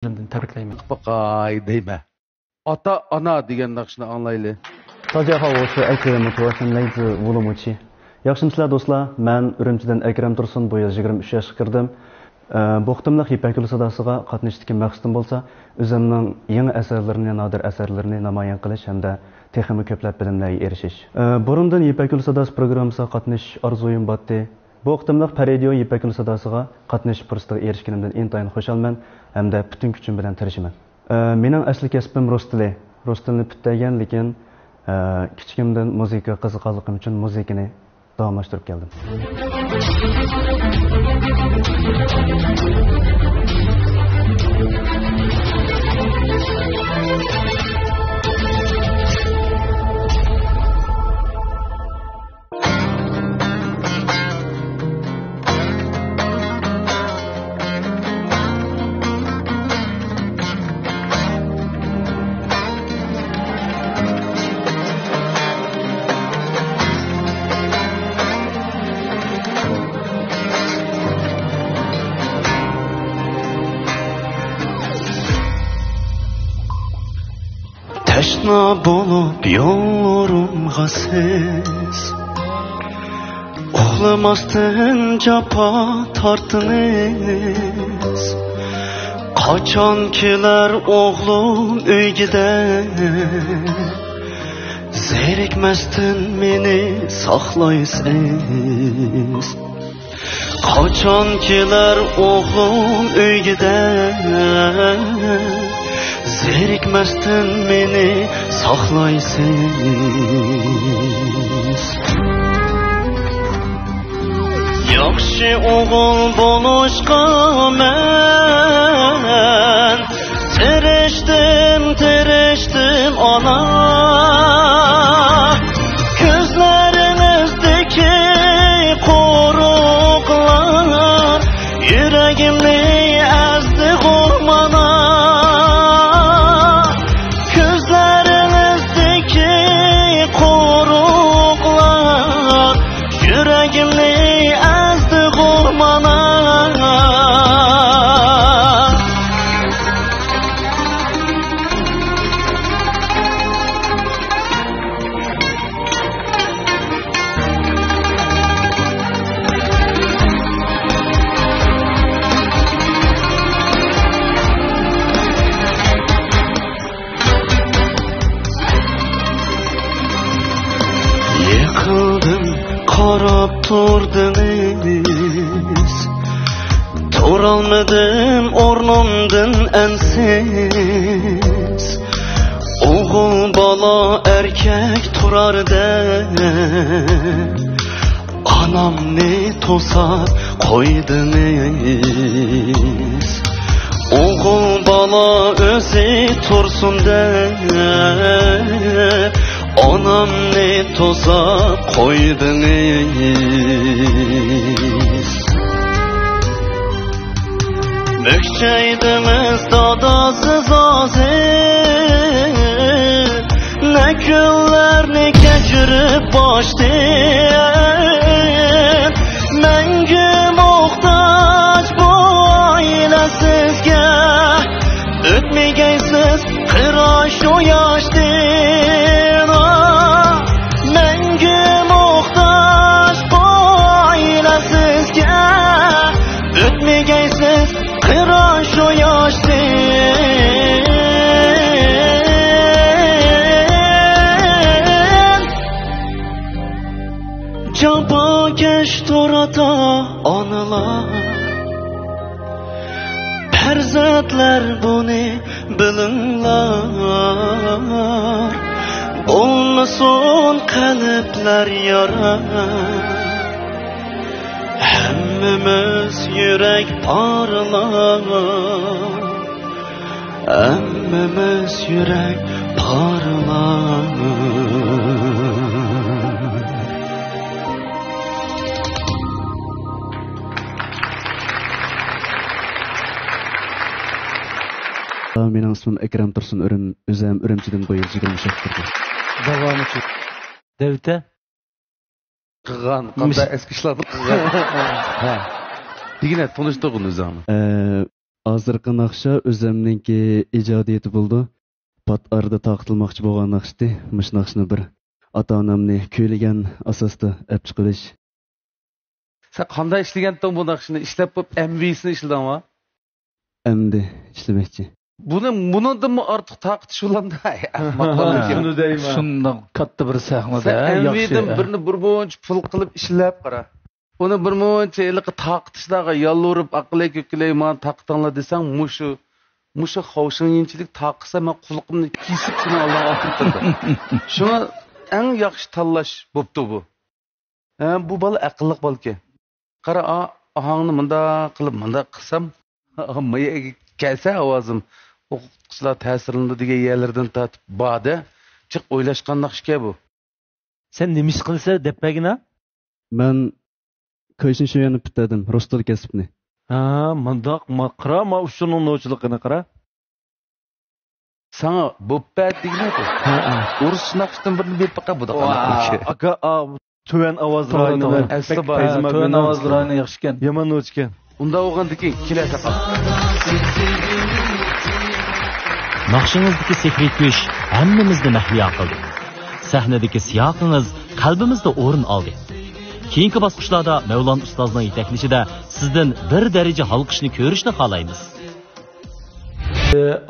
Tabriklayman. Baqay deyme. Ata ana degan naqshni anglayli. 大家好，我是 Ekrem Mutuasin, 来自乌鲁木齐。Yaxshimsizlar do'stlar, men Urumchidan Ekrem Tursun, bu yil 23 yoshga kirdim. Bu qitimliq Ipak yo'li sadosiga qatnashdagi maqsadim bo'lsa, o'zimning yangi asarlarini, nodir asarlarini namoyon qilish hamda texnik ko'plab bilimlarga erishish. Burundan Ipak yo'li sadosi programmasiga qatnashish orzuyim botdi. Bu qitimliq Paradio Ipak yo'li sadosiga qatnashish fursatiga erishganimdan intayin xursandman hamda butun kuchim bilan tirishaman. Mening asli kasbim rus tili. Rus tilini bittagan, lekin kichikimdan muzika qiziqarligim uchun muzikani davomlashtirib keldim. Teşna bolup yollarımga siz Oğlamasdan capa tartınız Kaçan kiler oğlum öygide Zerikmezden beni saklaysınız Kaçan kiler oğlum öygide Zerikmezden beni saklaysınız Yaxşı oğul boluşqa mən Terişdim ana Gözlərinizdeki qoruqlar Yüreğimni əzdi qormana Qarab turdunuz Duralmadım ornumdan ensiz Oğul bala erkek turardı Anam ne tosar koydunuz Oğul bala özü tursun de Anam ne toza koydunuz Mükçeydiniz dadasız azir Ne günler ne geçirip başlayın Menge muhtaç bu ailesizge Ötmeyeysiz kıraş o yaştın Menge muhtaç bu ailesizge Ötmeyeysiz kıraş o yaştın Caba geç torata anılar Perzatlar bunu bilinlar Olmasın kalpler yara Hemmimiz yürek parlar Hemmimiz yürek parlar Mening ismim Ekrem Tursun, o'zim Urumchidan bu yil 20 yoshga kirdim. Davom etib. Devta Qilgan, qanday eski ishlarni qilgan. Ha. Degine tanıştığın zaman. Hozirgi naqsha o'zimninki ijodiyati bo'ldi. Pat arada taqtilmoqchi bo'lgan naqshdi. Mush naqshni bir ota-onamni kuylagan asosda olib chiqilish. Sen qanday ishlagandan bu naqshni ishlab bo'lib MV'sini ishladingmi? Endi ishlamoqchi. Bundan mı artıq taqtish bo'landa? Şunu deyman. Şundan katta bir sahnada Sen yaxshi. MV'dan birini bir buncha pul qilib ishlab qara. Onu bir muncha iliqi taqtishlarga yolvorib aqlay ko'klay men taqtinglar desang, mushu xovshinchilik taqisa men qulqimni kesib seni Alloh oltirdi. Shuna eng yaxshi tanlash bo'pti bu. Bu bola aqlli bolki. Qara, ahangni munda qilib munda qilsam, maya kelsa ovozim o'qituvchilar ta'sirlandi degan yerlardan tatib bada chiq o'ylashgan naqshga bu. Sen nima ish qilsa deb bagina? Men ko'shin shu yana bitdim, rostol kasbni. Ha, mundaq maqra ma ushunning nochiligini qara. Sana bo'ppat deganku. Ha. Urus naqshdan birini berib baqa bu da. Aka tuvan ovoz rayoni var. Tuvan ovoz rayoni yaxshi ekan. Yomon o'chgan. Unda o'g'andiki kelasa qol. Naqshingizdagi sehriy kuch hammamizni mahliyo qildi. Sahnadagi siyoqingiz qalbimizda o'rin oldi. Keyingi bosqichlarda Mevlon ustozning yetaklishida sizdan bir daraja halqishni ko'rishni xohlaymiz.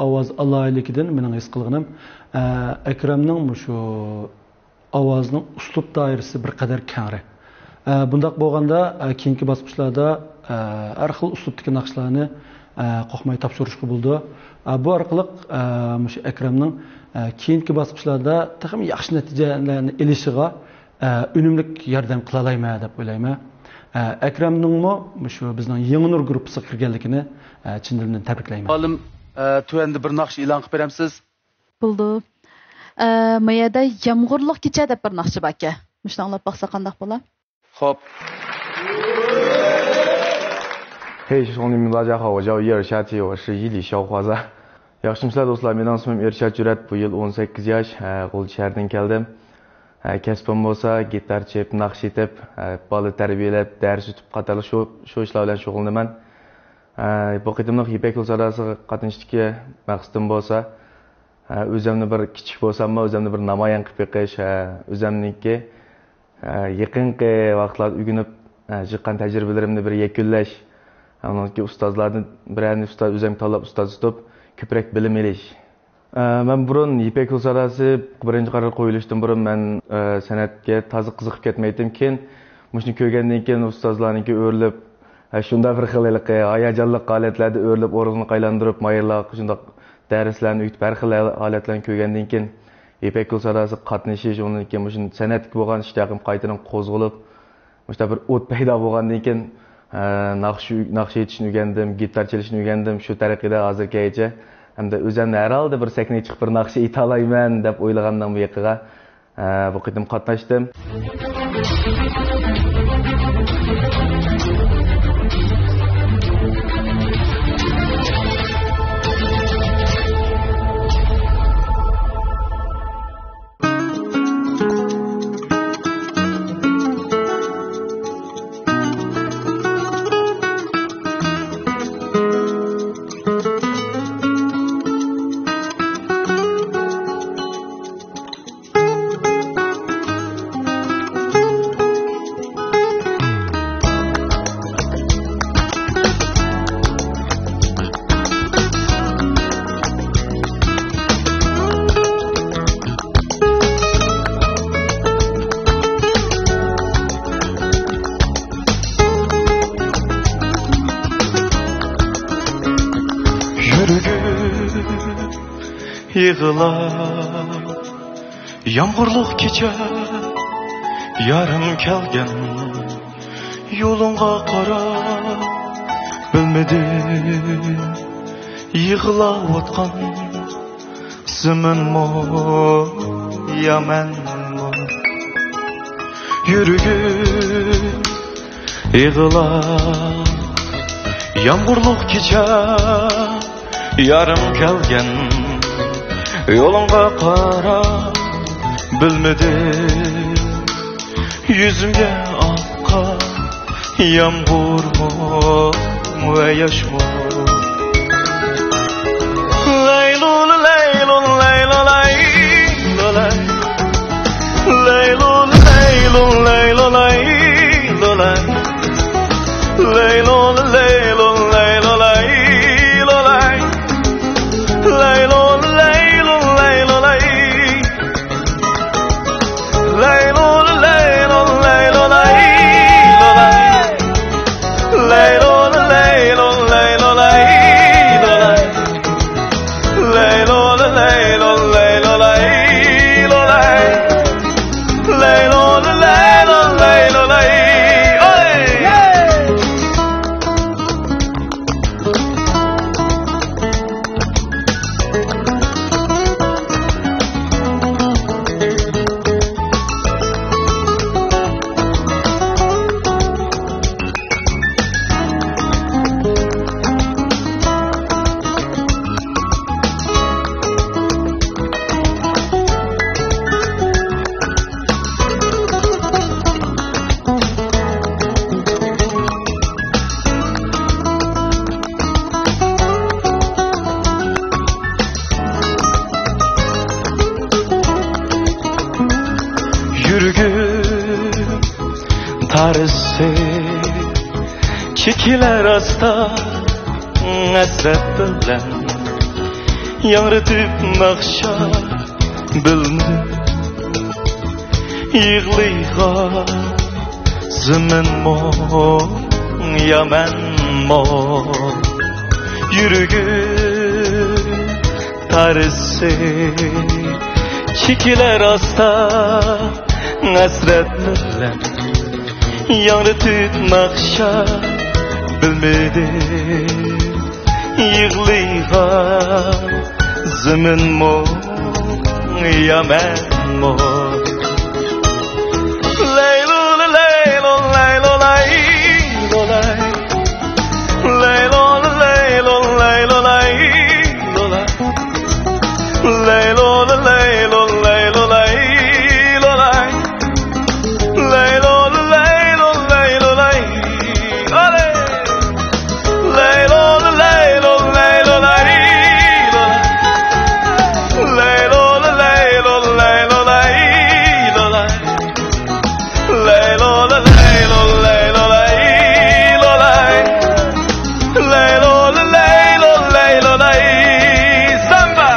Ovoz alayligidan mening his qilganim Akramning shu ovozning uslub doirasi bir qadar kengri. Bundaq bo'lganda keyingi bosqichlarda har xil uslubdagi naqshlarni qo'qmay topshirishga bo'ldi. Bu orqali shu Akramning keyingi bosqichlarda ham yaxshi natijalarni elishiga unumli yordam qila olayman deb o'ylayman. Akramningmi shu bizning Yangi Nur gruppasiga kirganligini chin dildan tabriklayman. Olim tuvanda bir naqsh e'lon qilib beramsiz? Bo'ldi. Mayada yomg'irliq kecha deb bir naqshi bor aka. Mushuni anglab baqsa qanday bo'lar? Xo'p. 嘿，兄弟们，大家好，我叫叶尔夏提，我是伊犁小伙子。Yaxshimisilar do'stlar, mening ismim Ershad Jurat, bu yil 18 yosh, Qo'lchardan keldim. Kasbim bo'lsa gitar chep, naqsh etib, bola tarbiyalab, dars o'tib qatorli shu ishlar bilan shug'ullanaman. Bu qadimliq Ipak yo'l sadosiga qatnashdiki maqsadim bo'lsa, o'zimni bir kichik bo'lsam, o'zimni bir namoyon qilib beqish, o'zimniki yaqinqi vaqtlarda o'rganib, chiqqan tajribalarimni bir yakunlash. Anonki ustozlardan birini ustoz o'zim tanlab ustoz tutib, ko'proq bilim olish. Men burun Ipak yo'l sadosi birinchi qaror qo'yilishdan burun men san'atga toza qiziqib ketmaydim. Keyin mushuni ko'rgandan keyin ustozlarniki o'rlib, shunda bir xillik hayajonli holatlarda o'rlib, o'rnini qaylandirib, mayirlar shundoq darslarni o'tib, har xil holatlarni ko'rgandan keyin Ipak yo'l sadosi qatnashish, undan keyin mushun san'atga bo'lgan ishtaqim qaytadan qo'zg'alib, mushta bir o't paydo bo'lgandan keyin naqsh etishni o'rgandim, gitar chalishni o'rgandim. Shu tariqada hozirgacha hamda o'zimni har holda bir sahnaga chiqib bir naqsh eta olayman deb o'ylagandan bu yoqqa bu qidim qatnashdim. Yığılar yağmurluq kecha yarım kelgen yolunga qarab bilmedim yığılayotgan ziminmi ya menmi yürügüm yığılar yağmurluq kecha yarım kelgen yolunga qarab bilmedim yüzümge akka yağmur mu ve yaş mu Çikiler hasta hasret bilen Yağrıtıp nakşa bilmedim Yığlıyğa zımın mo yaman mo Yürügün tarısı Çikiler hasta hasret bilen Yağrıtıp nakşa bilmedim Yığlıyğa zımın mo yaman mo Leylo leylo leylo leylo Leylo leylo leylo leylo Leylo leylo leylo leylo Leylo leylo leylo Ale Leylo leylo leylo leylo Leylo leylo leylo leylo Leylo leylo leylo leylo Leylo leylo leylo Samba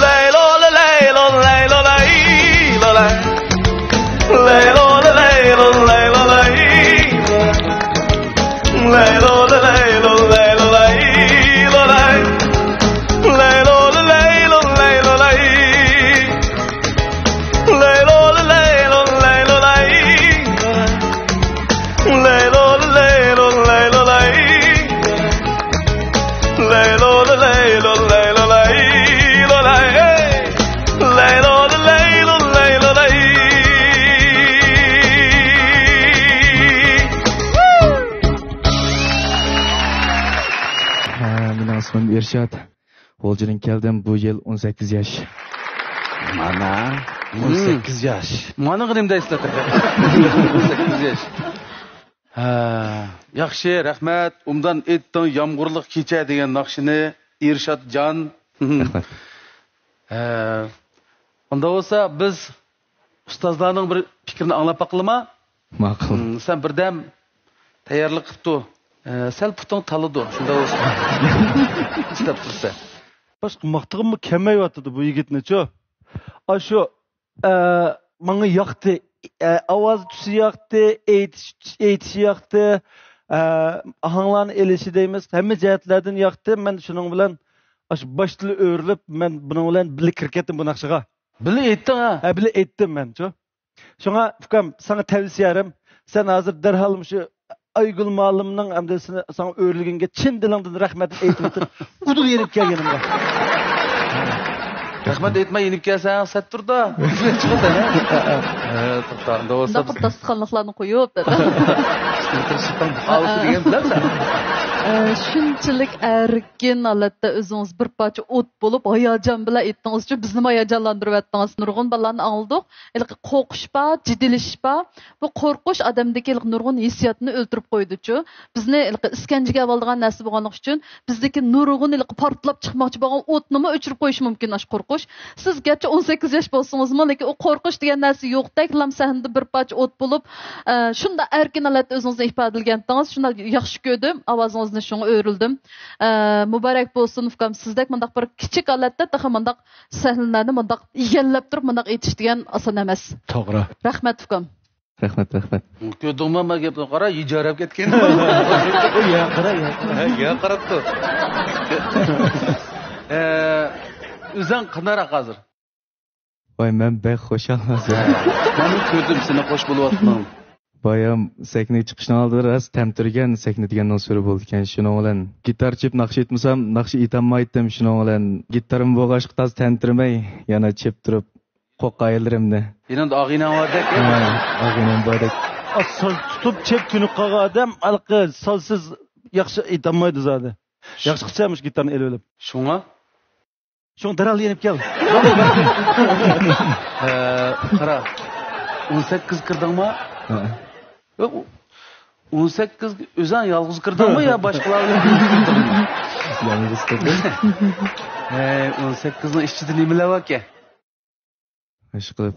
Leylo leylo leylo leylo Leylo leylo leylo Leylo leylo leylo leylo Leylo leylo leylo Leylo leylo leylo Leylo leylo leylo Leylo leylo leylo Leylo leylo leylo Benim ismim Irshad. Olcu'nun geldim bu yıl 18 yaş. Mana 18 yaş. Mana qildim eslatib. 18 yaş. Yaxshi, rahmat. Umdan etding yomg'irlik kecha degan naqshini Irshadjon. Unda bo'lsa biz ustozlarning bir fikrini anglab baqilma. Ma'qul. Sen birdam tayyorlik qilibdi. Sal putung talidi. Shunda bo'lsa. İstep tursa. Başqa maqtığım kemayotdi bu yigitni-chu. Aşu manga yoqdi, ovoz tusi yoqdi, aytish yoqdi, ahanglarni elishi deymiz, hamma jihatlardan yoqdi. Men shuning bilan aş baştili o'rilib, men buning bilan birga kirib ketdim bu naqshaga. Birga aytding ha? Ha, birga aytdim men-chu. Shunga ukam, sana tavsiyarim, sen hozir darhol shu Aygul Malimning amdasini sana o'rilganga chin dilingdan rahmat aytib o'tir. Udur yenib kelganimga. Rahmat aytmay yenib kelsan, sat turda. Chiqadi ha. To'xta, bo'lsa. Naqd tasdiqlanlarni qo'yib dedi. Tirishdan xalq degan bilasan. Shunchalik erkin holatda o'zingiz bir parcha o't bo'lib, hayajon bilan aytdingiz-chu, bizni hayajonlantiryaptingiz. Nurg'un bolalarni angladik. Ilqi qo'rqishpa, jiddilashpa, bu qo'rqish odamdagi nurg'un hissiyotni o'ltirib qo'ydi-chu. Bizni ilqi iskanjaga oldigan narsa bo'lganligi uchun bizdagi nurg'un ilqi portlab chiqmoqchi bo'lgan o'tni o'chirib qo'yish mumkin ash qo'rqish. Siz garchi 18 yosh bo'lsangiz-mi, lekin u qo'rqish degan narsa yo'qdek, lam sahnada bir parcha o't bo'lib, shunda erkin holatda o'zingizni ifodalagantingiz, shunda yaxshi ko'rdim. Ovozingizni shunga o'rildim. Muborak bo'lsin ukam, sizdek mundaq bir kichik holatda taxa mundaq sahnalarni mundaq egallab turib mundaq aytish degan oson emas. To'g'ri. Rahmat ukam. Rahmat. Ko'rdingmi, men gapni qara, ijarab ketgan. Ya qara. Ya qarabdi. O'zing qanaroq hozir? Voy, men bek xo'shalmasam. Men ko'rdim seni xo'sh bo'layotganing. Bayam sahnaga chiqishdan oldin ras tamtirgan sahna degandan so'ra bo'ldi ekan. Shuning bilan gitar chep naqsh etmasam, naqsh etolmaydim. Shuning bilan gitarim bo'g'ashqa taz tantirmay, yana chep turib qo'qqayilrimni. Endi og'inam bordek. Og'inam bordek. Asal tutib chep tunuq qolgan odam alqi solsiz yaxshi aytolmaydi zodi. Yaxshi qilsamish gitarni el olib. Shunga? Shung daral yenib kel. Qara. 18 kirdingmi? 18 o'zing yolg'iz kirdingmi yo boshqalar bilan kirdingmi? Yolg'iz kirdim. 18 ning ichida nimalar bor ekan? Ish qilib,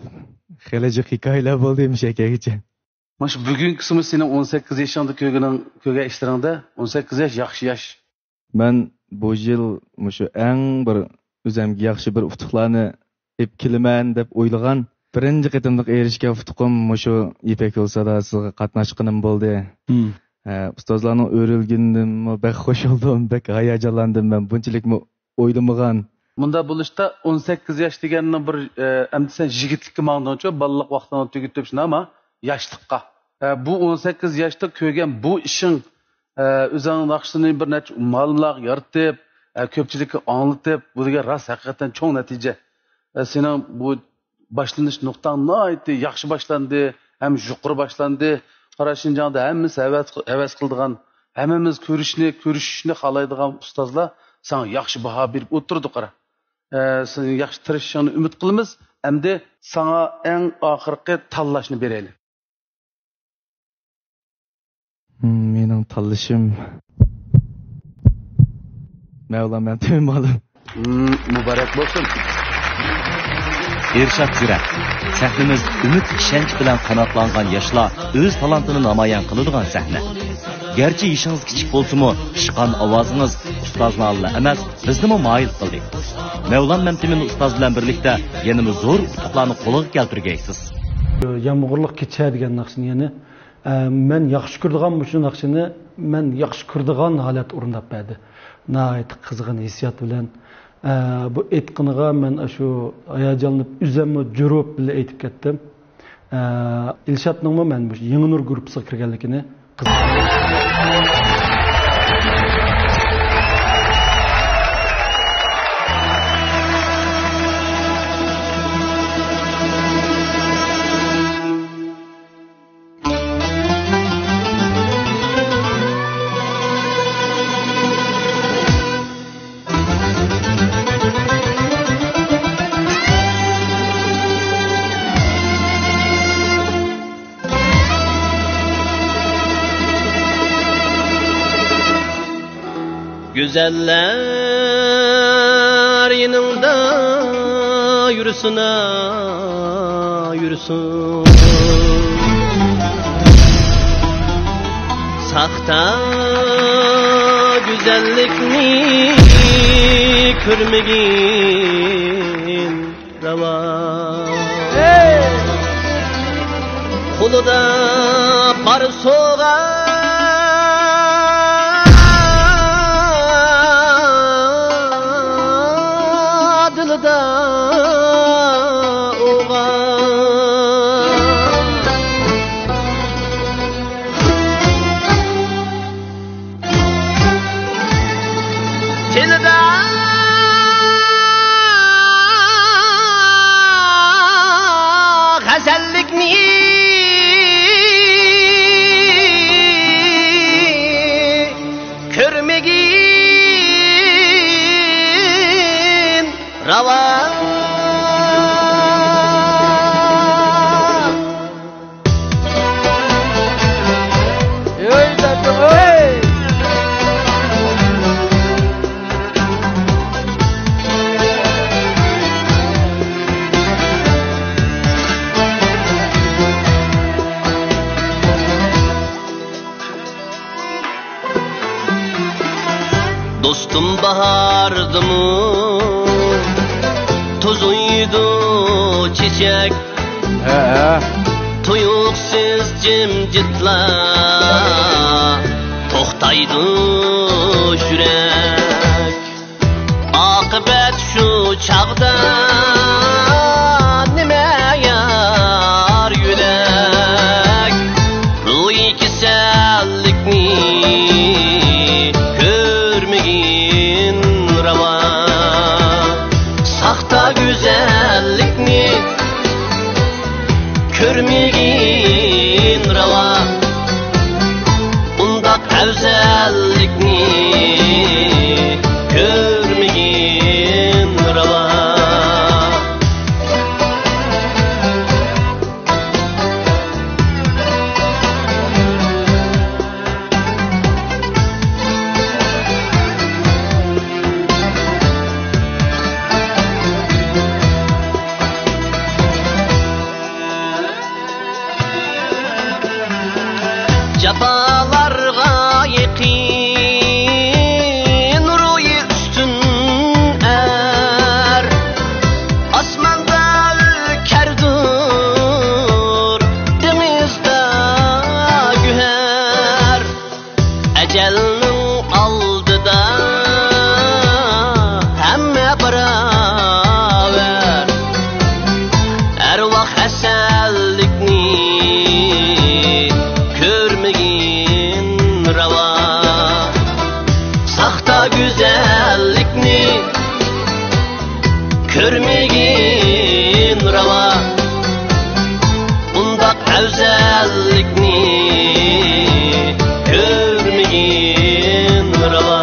xelaji hikoyalar bo'ldi emish akagacha. Maş bugün kısmı senin 18 yaşında köge işlerinde 18 yaş yaxşı yaş. Ben bu yıl şu en bir özemge yaxşı bir utuqlarni ep keliman deb o'ylagan birinchi qitimliq erishgan utuqim şu İpek Yolsada sizga qatnashganim bo'ldi. Ustozlarning o'rilganidan bek xush oldum, bek hayajonlandim ben. Bunchalik o'ylamagan. Bunda buluşta 18 yaş deganni bir endi sen yigitlikka mangdoncha balaliq vaqtini tugitibsan ama yaşlıqqa. Bu 18 yaşta kögen bu işin özünün naqshini bir necha ma'lumotlar yaratib, ko'pchilikka anlatib, bu degan ras haqiqatan cho'ng natija. Sening bu boshlanish nuqtang nihoyatda yaxshi boshlandi, ham yuqori boshlandi. Qara Shinjongda hammasi havas qildigan, hammamiz ko'rishishni xohlaydigan ustozlar sana yaxshi baho berib o'tirdi qara. Sening yaxshi tirishishingni umid qilamiz. Endi sana eng oxirgi tanlashni beraylik. Mening tanlashim Mevlam ben tüymadım. Mübarek olsun. Ershad Zirak, sahnimiz umid ishonch bilan qanotlangan yoshlar o'z talantini namoyon qiladigan sahna. Gerçi ishingiz kichik bo'lsa-mu, chiqqan ovozingiz ustozni alla emas, bizni moyil qildi. Mevlam Mamtimin ustoz bilan birlikda yanımız zo'r utuqlarni qo'lga keltirgaysiz. Yağmurluq kecha degan naqshni yana men yaxshi ko'rdigan shu naqshni men yaxshi ko'rdigan holat o'rnab berdi. Nəhayət qızğın hissiyat bilan bu etqiniga men shu hayajonlanib üzəmmi jurub bilan aytib ketdim. İlşadning men bu Yangi Nur gruppasiga kirganligini Güzeller yanında yürüsün, yürüsün. Sakta güzellikni körmegin rava. Kuluda bar soğan Dostum bahardı mı, tozuydu çiçek, tuyuksiz cimcitler, tohtaydı yürek. Akıbet şu çağda nime yar yürek, ruhi kisellikni güzellikni körmegin rava, undaq afzallikni körmegin rava. afzallikni ko'rmagin ravo.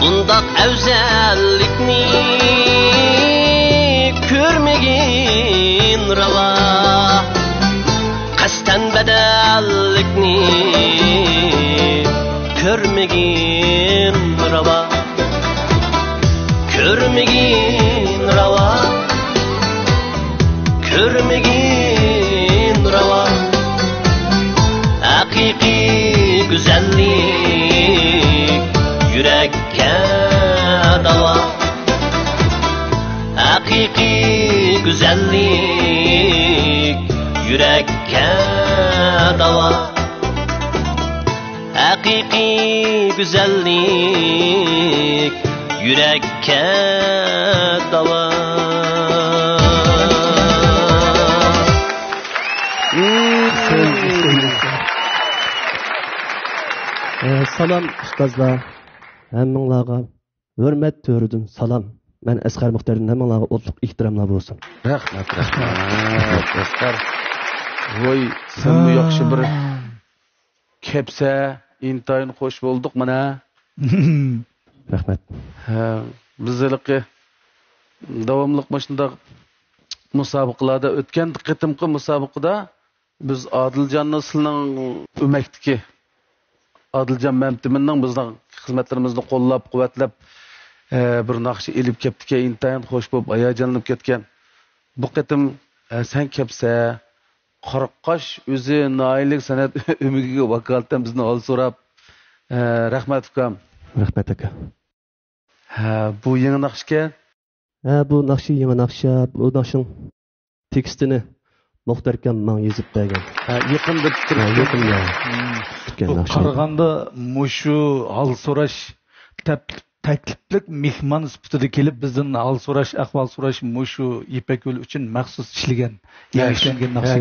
Bundaq afzallikni ko'rmagin ravo. Qasdan badallikni ko'rmagin ravo. Ko'rmagin ravo. Ko'rmagin ravo. Haqiqiy go'zallik yurakka davo. Haqiqiy go'zallik yurakka davo. Haqiqiy go'zallik yurakka davo. Salam ustozlar. Hammanglarga hurmat to'ridan salom. Men Asqar Muxtardan hammanglarga o'tliq ehtiromlar bo'lsin. Rahmat. Asqar. Voy, sen bu yaxshi bir kepsa, intayin xo'sh bo'ldik mana. Rahmat. Bizlarga davomli mashunda musobaqalarda o'tgan qitimqi musobaqada biz Odiljonning sizning o'makdiki Adilcan Məmtiminning bizning xizmatlarimizni qo'llab-quvvatlab bir naqshi elib ketdiki, intayin xo'sh bo'lib, hayajonlanib ketgan. Bu qitim sen kelsa, Qoraqosh o'zi noillik san'at umigiga vakolatdan bizni ol so'rab, rahmat ukam. Rahmat aka. Bu yangi naqshga? Bu naqshi yangi naqsha, bu naqshning tekstini Muxtarkam men yozib bergan. Yaqin bitirib yaqinda. Qaraganda mushu hal so'rash takliflik mehmon sifatida kelib bizdan hal so'rash, ahvol so'rash mushu Ipakyo'l uchun maxsus ishlagan, yangilangan naqsha.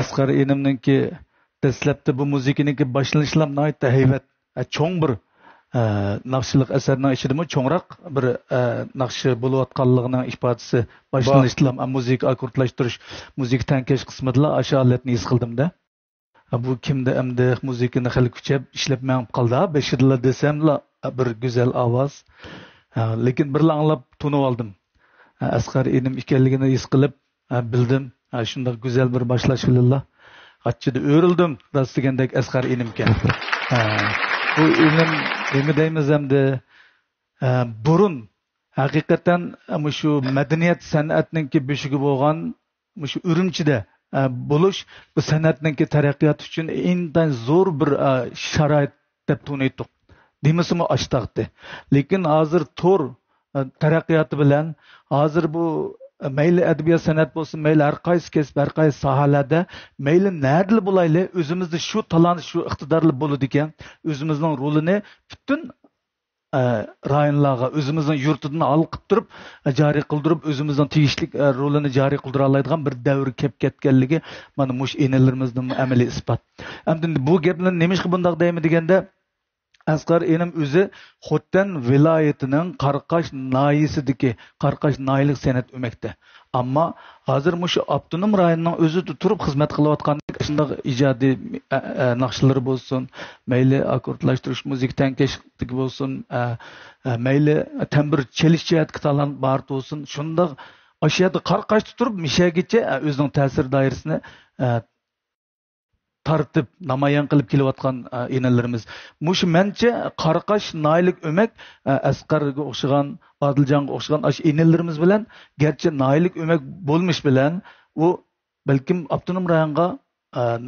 Asqar enimninki dastlabda bu musiqaniki boshlanishlar nihoyatda haybat, cho'ng bir naqshchilik asarning ichidami cho'ngroq bir naqshi bo'layotganligining ifodasi boshlanishlar musiqa akkordlashtirish, musiqa tankash qismida o'sha holatni his qildim-da. Bu kimda endi musiqani xil kuchab ishlab men qoldi. 5 yillar desamla bir go'zal ovoz. Lekin bir anglab tunib oldim. Asqar enim ekanligini his qilib bildim. Shunday go'zal bir boshlash bilan qachchida o'rildim. Rost degandek Asqar enim ekan. Bu enim nima deymiz endi burun haqiqatan shu madaniyat san'atninki beshigi bo'lgan shu Urumchida bo'lish bu san'atninki taraqqiyot uchun intan zo'r bir sharoit deb tunaydik. Demasimi ashtaqdi. Lekin hozir to'r taraqqiyoti bilan hozir bu mayli adabiyot san'at bo'lsin, mayli har qaysi kasb, har qaysi sohalarda mayli nədil bo'layli, o'zimizda shu talant, shu iqtidorli bo'ladi ekan, o'zimizning rolini butun rayonlarga o'zimizning yurtidan olqib turib joriy qildirib o'zimizning tegishli rolini joriy qildira oladigan bir davr kelib ketganligi mana mush enalarimizning amaliy isbot. Endi bu gaplarni nima bundoq deymi deganda Asqar enim o'zi Xotan viloyatining Qarqash noyisidagi Qarqash noyilik san'at o'makda. Ammo hozir mushu avtonom rayonning o'zida turib xizmat qilayotgan shunday ijodiy naqshlari bo'lsin, mayli akkordlashtirish musiqa tankashligi bo'lsin, mayli tambur chelish jihatga talant bor bo'lsin, shunday ashyoda Qarqashda turib mishagicha o'zining ta'sir doirasini tartib namoyon qilib kelayotgan enalarimiz. Mush mencha Qarqash noyilik o'mak Asqarga o'xshagan, Odiljonga o'xshagan ash enalarimiz bilan garchi noyilik o'mak bo'lmish bilan u balkim avtonom rayonga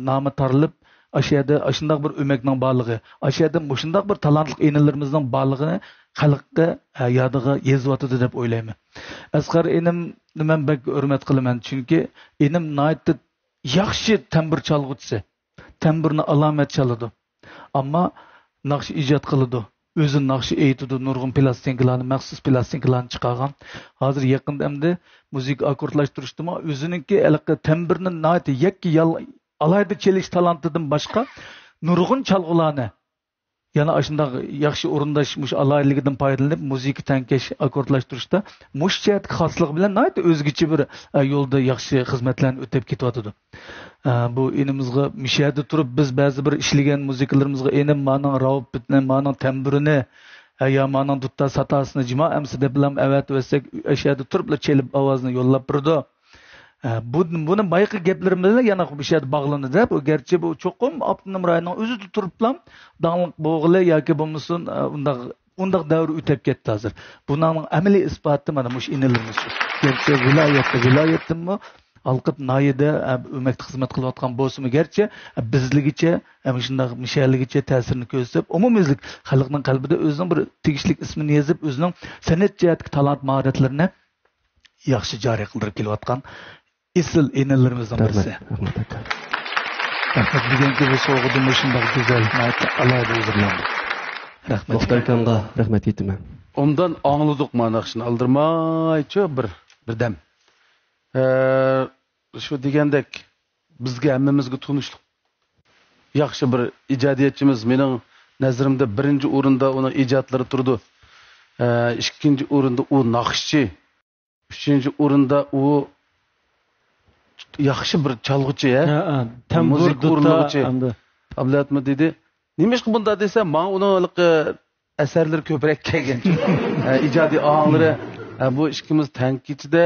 nomi tarilib ashyoda shunday bir o'makning borligi, ashyoda mushunday bir talantli enalarimizning borligini xalqqa yodiga yezyotdi deb o'ylayman. Asqar enimni men bak hurmat qilaman, chunki enim noyatda yaxshi tambur chalg'uvchisi. Tamburni alomat chaladi. Ammo naqsh ijod qiladi. O'zi naqsh aytadi, nurg'un plastinkalarni, maxsus plastinkalarni chiqargan. Hozir yaqinda endi musiqa akkordlashtirish o'ziningki tamburni noyat yakki alayda chelish talantidan boshqa nurg'un chalg'ularni yana shunday yaxshi o'rindash mush alayligidan foydalanib musiqa tankash akkordlashtirishda mush jihat xosligi bilan noyat o'zgacha bir yo'lda yaxshi xizmatlarni o'tab ketyotdi. Bu enimizga mishada turib biz ba'zi bir ishlagan musiqalarimizga enim maning ravbitni, maning tamburini ya maning dutta satasini jima amsi deb bilan avat versak ashada turib chelib ovozni yo'llab turdi. Buni bayqi gaplarimiz bilan yana bu ishga bog'lanadi deb, u garchi bu cho'qim avtonom rayonning o'zida turiblam danglik bo'g'ili yoki bo'lmasin undaq davr o'tib ketdi hozir. Buning amaliy isboti mana mush inalarimiz. Garchi viloyatdimi Alqib noyida o'makda xizmat qilayotgan bo'lsa-mu garchi bizligicha shunday mishaligicha ta'sirini ko'rsatib, umumiylik xalqning qalbida o'zining bir tegishli ismini yozib, o'zining san'at jihatdagi talant mahoratlarini yaxshi joriy qildirib kelayotgan isil enalarimizdan birisi. Rahmat bugungi bu so'g'ida shunday go'zal alayda o'zirlandi. Rahmat. Muxtar akamga rahmat aytaman. Ondan anladık manaqşını aldırmayçı bir dem. Şu degandek bizga hammamizga tunishlik. Yaxshi bir ijodiyatchimiz mening nazarimda birinchi o'rinda uning ijodlari turdi. Ikkinchi o'rinda u naqshchi. Uchinchi o'rinda u yaxshi bir chalg'uchi, tambur dutta ablatmi dedi. Nimaga bunda desam, men uning asarlari ko'proq kelgan. Ijodiy ohanglari bu ikkimiz tankichida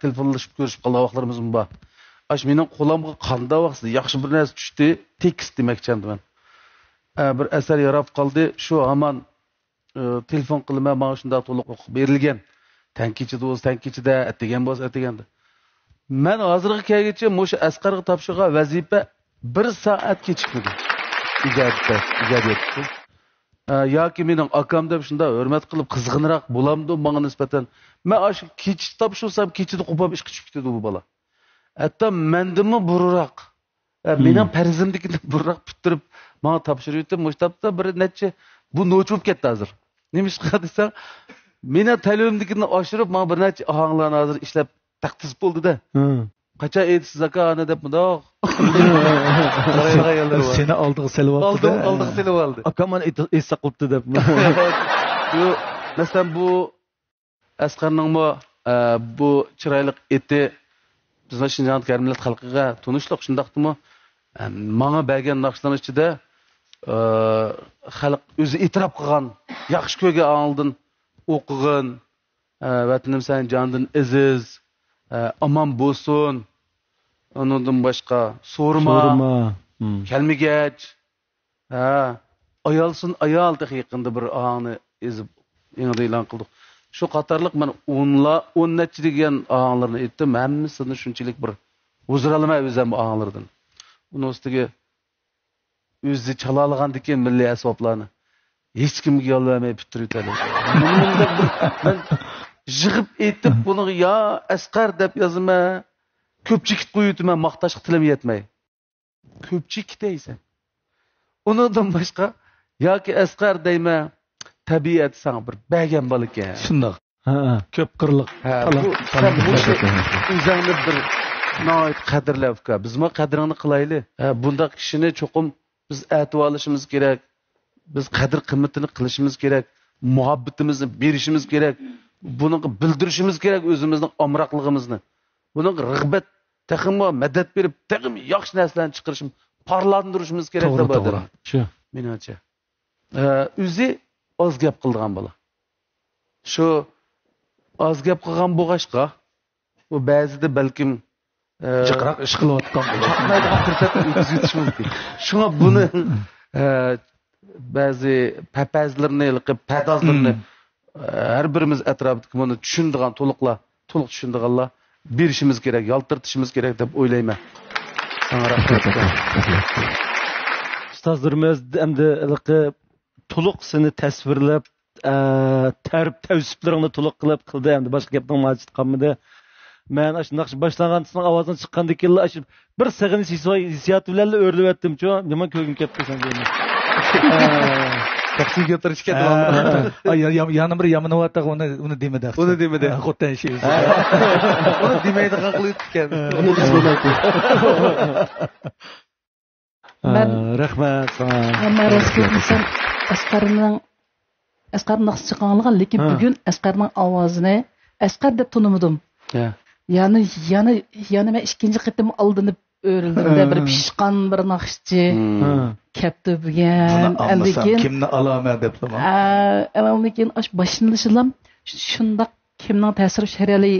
telefonlashib ko'rishib qolgan vaqtlarimiz bor. Ash mening qo'limga qanday vaqtda yaxshi bir narsa tushdi, tekst demoqchiman. Bir asar yarab qoldi, shu hamon telefon qilma men shunda to'liq o'qib berilgan. Tankichida atgan bo'lsa atganda. Men hozirga kelguncha o'sha Asqarga topshirgan vazifa 1 soat kechikmadi. Ijodiyat. Yoki mening akam deb shunda hurmat qilib qizg'inroq bo'lamdi menga nisbatan. Men ash kech topshirsam kechida qo'pab ishga chiqib ketdi bu bola. Hatto mendimi burroq. Mening farzimdikidan burroq bitirib menga topshiribdi. Mushtabda bir necha bu nochib ketdi hozir. Nima desam, meni ta'limimnikini oshirib, men bir necha ohanglarni hozir ishlab taqdis bo'ldi-da. Qacha aytsiz aka ana deb bundoq. Seni oldiga selib oldi. Oldiga selib oldi. Akaman esa qilibdi deb. Yo, masalan bu Asqarning bu chiroyli eti bizning Shinjon millat xalqiga tunishliq shundaqdimi? Menga bergan naqshlarning ichida xalq o'zi e'tirof qilgan, yaxshi ko'rgan oldin o'qigan, vatanim sen jondan aziz, aman bo'lsin. Ondan başqa so'rma. Kelmigach. Ayolsin ayol yaqinda bir ohangni ezib e'lon e'lon qildik. Shu qatorliq men 10 necha degan ohanglarni aytdim. Hammasini shunchalik bir o'ziralamay o'zim ohanglardan. Uni ustiga o'zi chala olgan ekan milliy asboblarni. Hech kimga yo'llamay bitirib o'tadi. Men yig'ib aytib buni yo Asqar deb yozma. Ko'pchilik qo'yibman maqtashga tilim yetmay. Ko'pchilik deysan. Undan boshqa yoki Asqar deyman, tabiat sana bir bergan bola ekan. Shundoq. Ko'p qirliq. Bu sen bu o'zingni bir noit qadrlabka. Biz mi qadrini qilayli? Bundaq kishini cho'qim biz aytib olishimiz kerak. Biz qadr qimmatini qilishimiz kerak. Muhabbatimizni berishimiz kerak. Buni bildirishimiz kerak o'zimizning omroqligimizni. Buni rag'bat, taxmo madad berib, taxim yaxshi narsalarni chiqarishim, parlantirishimiz kerak deb o'ylayman. Shu. Menimcha. O'zi oz gap qilgan bola. Shu oz gap qilgan bo'g'ashqa bu ba'zida balkim jiqroq ish qilayotgan bo'ladi. Fursatni o'tkazish mumkin. Shunga buni ba'zi papazlarni, padazlarni har birimiz atrofidagi buni tushundigan to'liq tushundiganlar berishimiz kerak, yaltirtishimiz kerak deb o'ylayman. Sana rahmat. Ustozlarimiz endi to'liq seni tasvirlab, tavsiflaringni to'liq qildi. Endi boshqa gapning majid qolmadi. Men shunday boshlagan ovozdan chiqqandan keyin bir sig'inish hissiyoti bilan o'rlayotdim-ku. Nima ko'nglim ketdi senga. Taksi götürüşke yanım bir yamınıvatak onu demedi. Onu demedi. Kotten şey. Onu demeydi kalkılıyken. Rahmat. Ama Rasulullah Asqarning naqsh chiqqanligan, lekin bugun Asqarning ovozini Asqar deb tanımadım. Yani men ikkinchi qitim aldinib o'rildim bir pishqan bir naqshchi kapti bugan anlasam kimni alaman debdim lekin boshlanishlam shundoq kimning ta'siri Sherali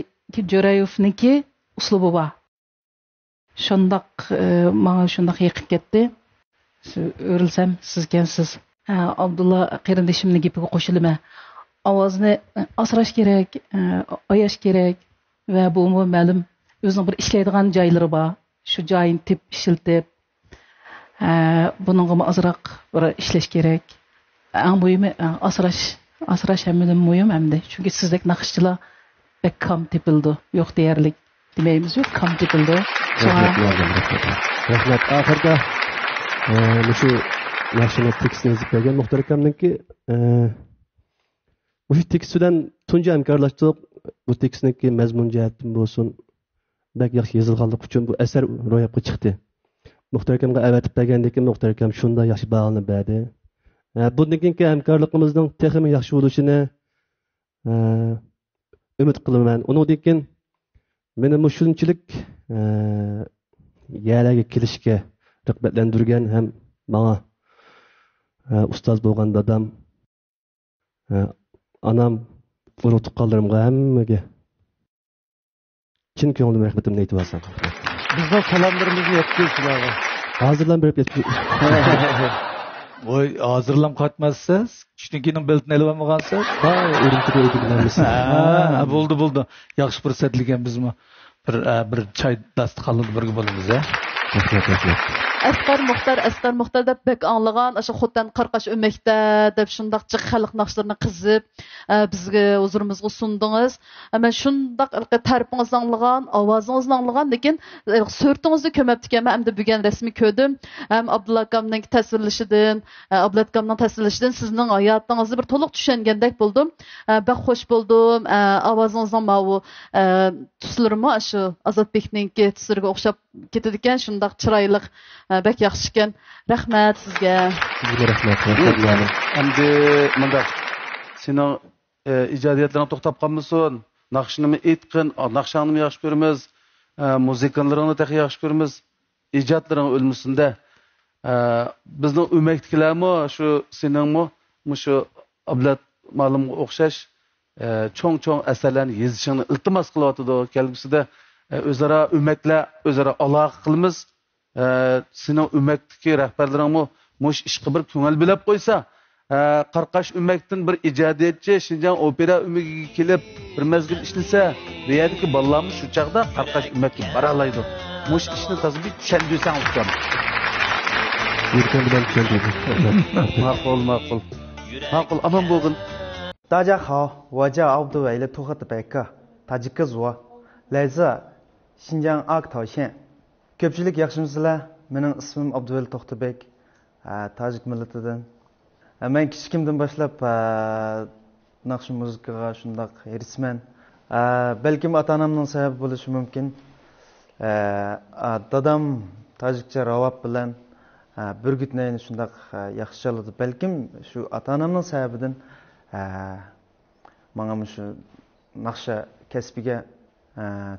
Jo'rayevniki uslubi bor shundoq menga shundoq yiqib ketdi o'rilsam sizkensiz Abdulla qarindishimning gapiga qo'shilaman ovozni asrash kerak oyash kerak va bu ma'lum o'zining bir ishlaydigan joylari bor şu joyini tip ishiltib buningga azroq bir ishlash kerak eng muhimi asrash hammadan muhim hamda chunki sizdek naqshchilar bek kam tepildi yo'q deyarlik demaymiz yo'q kam tepildi rahmat oxirida shu yaxshilab tekstni yozib bergan Muxtar akamniki bu tekst bilan tunji hamkorlashdik bu tekstniki mazmun jihatdan bo'lsin bak yaxshi yozilganligi uchun bu asar ro'yobga chiqdi. Muxtar akamga avatib bergandan keyin Muxtar akam shunday yaxshi baholni berdi. Bundan keyingi hamkorligimizning texnik yaxshi bo'lishini umid qilaman. Undan keyin meni shunchalik yerlarga kelishga rag'batlantirgan ham menga ustoz bo'lgan dadam anam unutib qoldirimga hammaga Çin ko'nglim rahmatimni aytib olsam. Bizning salomlarimizni yetkazinglar. Hozirlan berib ketdi. Voy, hozirlam qaytmasiz. Tushnikning biltini olib olmagansiz? Ha, o'rintiga o'tibmiz. Bo'ldi. Yaxshi fursatligan bizmi bir choy dasturxonida birga bo'lamiz, Rahmat. Asqar Muxtar deb bek anglagan, o'sha xotdan qarqash o'mekda deb shundoq jiq xalq naqshlarini qizib bizga huzurimizga sundingiz. Men shundoq tarifingizni anglagan, ovozingizni anglagan, lekin so'rtingizni ko'mabdikan men endi bugun rasmiy ko'rdim. Ham Abdulla akamning tasvirlashidan sizning hayotingizni bir to'liq tushungandek bo'ldim. Bak xo'sh bo'ldim. Ovozingizning ma'vu tuslarimi shu Azodbekningki tuslariga o'xshab ketadigan, shundoq chiroyli bak yaxshi ekan. Rahmat sizga. Sizga rahmat. Endi bunda sening ijodiyatlaring to'xtab qolmasin. Naqshinimi aytqin, naqshanimni yaxshi ko'ramiz. Muzikanlaringni taxi yaxshi ko'ramiz. Ijodlaring o'lmasin-da. Bizning o'makdikilarmi shu seningmi shu ablat ma'lumga o'xshash cho'ng asarlarni yozishingni iltimos qilyotdi. Kelgusida o'zaro o'maklar, o'zaro aloqa qilamiz. Sening o'makdagi rahbarlaringmi mush ishqa bir ko'ngil bilib qo'ysa, Qarqash o'makdan bir ijodiyatchi Shinjang opera o'magiga kelib bir mezgil ishlasa, bu yerdagi bolalarimiz shu chaqda Qarqash o'makka bora oladi. Mush ishni tasbih tushundirsang uqam. Yurgan bilan tushundim. Ma'qul, aman bo'lgin. 大家好，我叫奥布韦勒图赫德贝克，塔吉克族，来自新疆阿克陶县。Köpçülük yaxşımsızlar. Mening ismim Abduveli To'xtabek. Tojik millatidan. Men kichikimdan boshlab naqsh muzikaga shundoq erisman. Balkim ota-onamning sababi bo'lishi mumkin. Dadam tojikcha ravab bilan burgutni shundoq yaxshi chaladi. Balkim shu ota-onamning sababidan menga shu naqsha kasbiga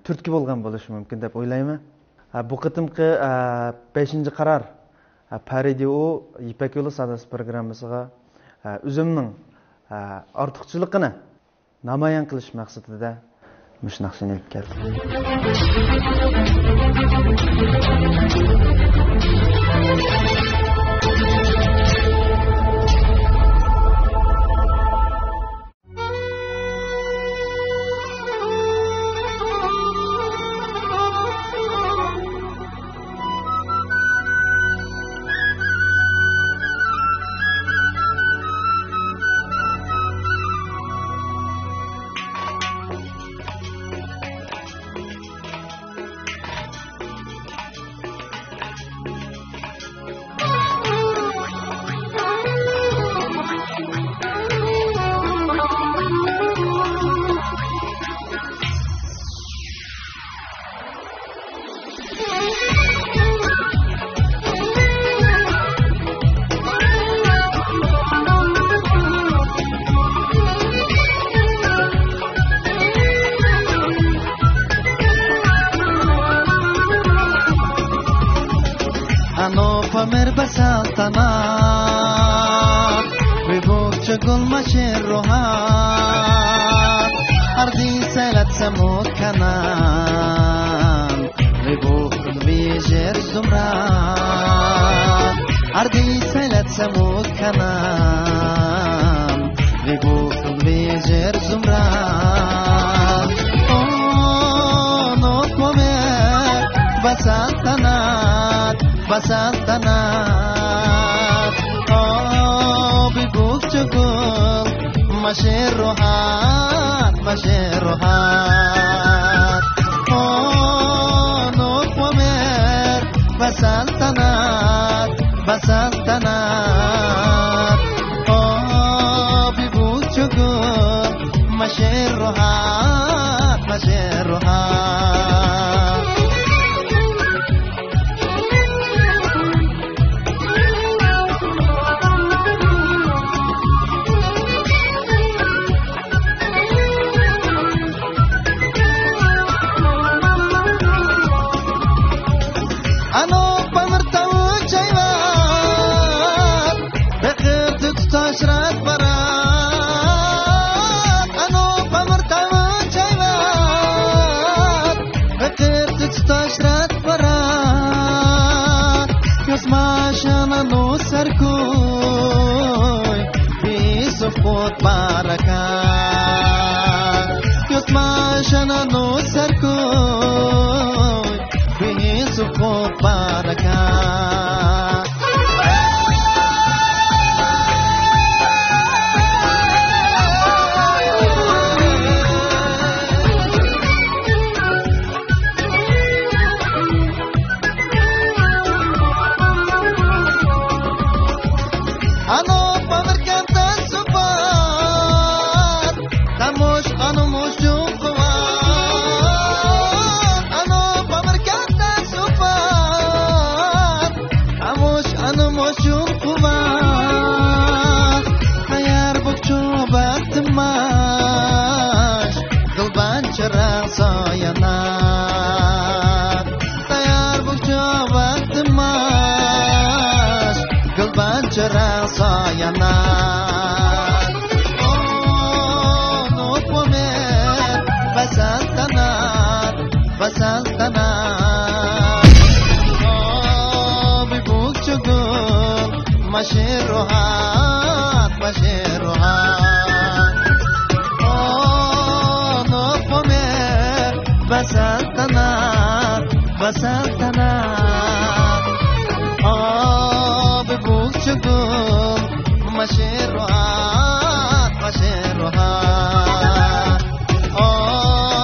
turtki bo'lgan bo'lishi mumkin deb o'ylayman. Bu qitimqi 5-qaror Paradiyo Ipak yo'li sadasi programmasiga o'zimning ortiqchiligini namoyon qilish maqsadida mush naqshani olib keldim.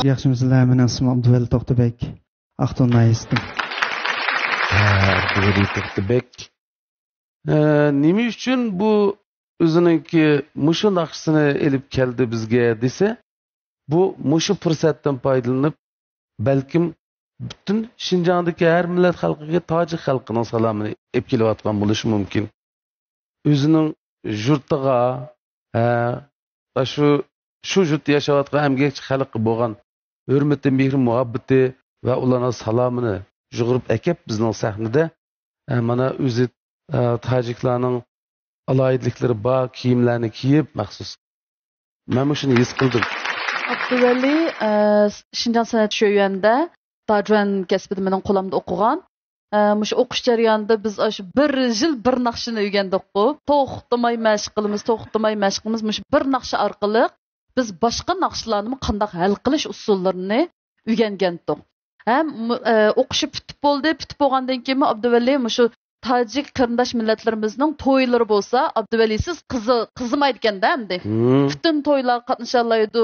Yaxshimizlar, men ismim Abduvali To'xtabek. Aqto'ndan esdim. Abduvali To'xtabek. Nima uchun bu o'zininki mushu naqshini elib keldi bizga desa, bu mushu fursatdan foydalanib balkim butun Şinjandagi har millat xalqiga tojik xalqining salomini olib kelayotgan bo'lishi mumkin. O'zining yurtiga, shu yurtda yashayotgan emgakchi xalqqa bo'lgan hurmati, mehr, muhabbati va ularning salomini yug'urib akab bizning sahnada mana o'zi tojiklarning alayidliklari bor kiyimlarni kiyib maxsus. Men shuni his qildim. Abduvali Şinjan san'at şöyündə Tajvan kasbida mening qo'limda o'qigan. Mush o'qish jarayonida biz shu 1 yil bir naqshini o'rgandik-ku. To'xtamay mashq qilamiz. Mush bir naqsha orqali biz boshqa naqshlarni qanday hal qilish usullarini o'rgangandik. Ham o'qishi bitib bo'ldi. Bitib bo'lgandan keyin Abduvali mushu Tojik qarindosh millatlarimizning to'ylari bo'lsa, Abduvali siz qizimaydi ekanda endi. Butun to'ylar qatnasha oladi,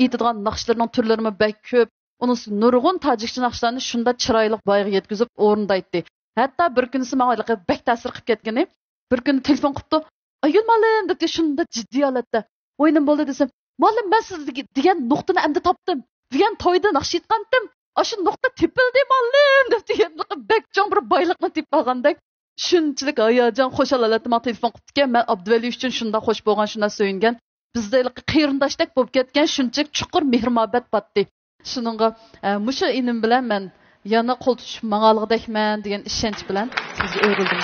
aytadigan naqshlarning turlari bak ko'p. Onun nurg'un tojikcha naqshlarni shunda chiroyli boyga yetkazib o'rindaydi. Hatto bir kunisi menga bak ta'sir qilib ketgani, bir kun telefon qilibdi. Ayol malim deb shunda jiddiy holatda. O'yinim bo'ldi desam, "Malim, men siz degan nuqtani endi topdim. Degan to'yda naqsh aytgandim. Shu nuqta tepildi malim" deb degan bak jon bir boyliqni tepib olgandek. Shunchalik hayajon xo'shal holatda menga telefon qilibdi-ki, men Abduvali uchun shunda xo'sh bo'lgan, shunda so'yingan. Bizda qiyrindoshdak bo'lib ketgan shunchalik chuqur mehr-muhabbat patdi. Şununla muşu inim bilen men yana qo'l tutishib mang'alg'idakman degan ishonch bilan sizni o'yrildim.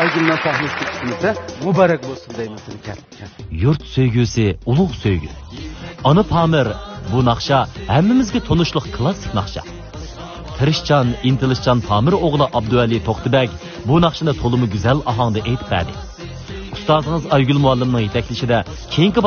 Aygullar tahlil qilishimizda muborak bo'lsin deymiz ekan. Yurt sevgisi ulug' sevgi. Ana Pamir bu naqsha hammamizga tanishliq klassik naqsha. Tirishchan, intilishchan Pamir o'g'li Abduvali To'xtibek bu naqshini to'limi go'zal ahongda aytib berdi. Ustozimiz Aygul muallimning yetaklishida keyingi